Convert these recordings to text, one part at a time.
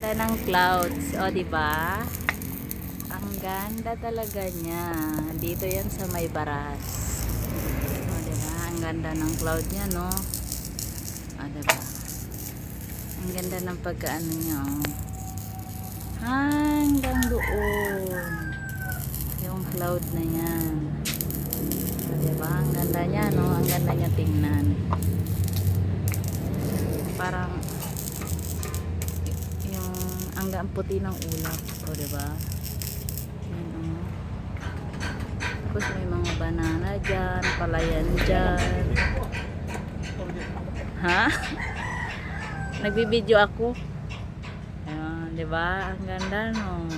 Ganda ng clouds, o di ba? Ang ganda talaga niya. Dito 'yan sa may Baras. O di ba? Ang ganda ng cloud niya, no? O di ba? Ang ganda ng pagkaano niya, oh. Hanggang doon. Yung cloud na 'yan. O di ba? Ang ganda niya, no? Ang ganda niya tingnan. Parang ang puti ng ulap, o diba? Yan, oh. Tapos may mga banana dyan, palayan dyan. Ha? Nagbibideo ako. Ayan, diba? Ang ganda, no?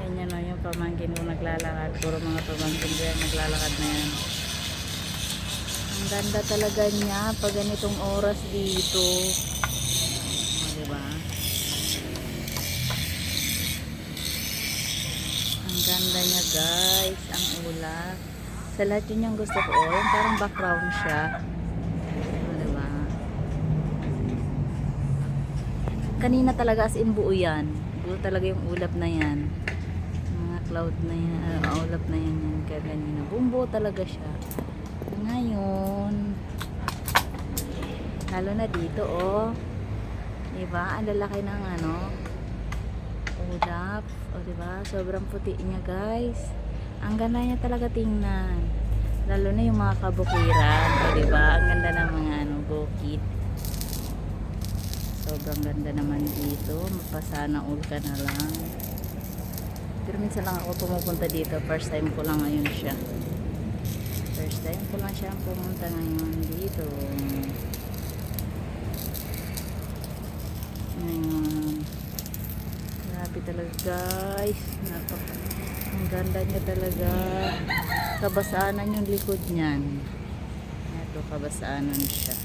Yan yan, no? Yung pamangkin ko naglalakad. Puro mga pamangkin ko yan naglalakad na yan. Ang ganda talaga niya pag ganitong oras dito. O diba? Ang ganda niya, guys. Ang ulap. Sa lahat yun yung gusto ko. Oh, yung parang background siya. O, diba? Kanina talaga as in buo yan. Buo talaga yung ulap na yan. Yung mga cloud na yan. Ulap na yan. Kaya kanina. Buo talaga siya. Ngayon, lalo na dito, oh. Diba? Ang lalaki ng ano, ulap. O diba? Sobrang puti niya, guys. Ang ganda niya talaga tingnan. Lalo na yung mga kabukiran. O diba? Ang ganda ng mga ano, bukid. Sobrang ganda naman dito. Mapasana all ka na lang. Pero minsan lang ako pumupunta dito. First time ko lang ngayon siya. First time ko lang siya pumunta ngayon dito. Ngayon. Grabe talaga, guys. Ang ganda niya talaga. Kabasaanan yung likod niyan. Ito, kabasaanan siya.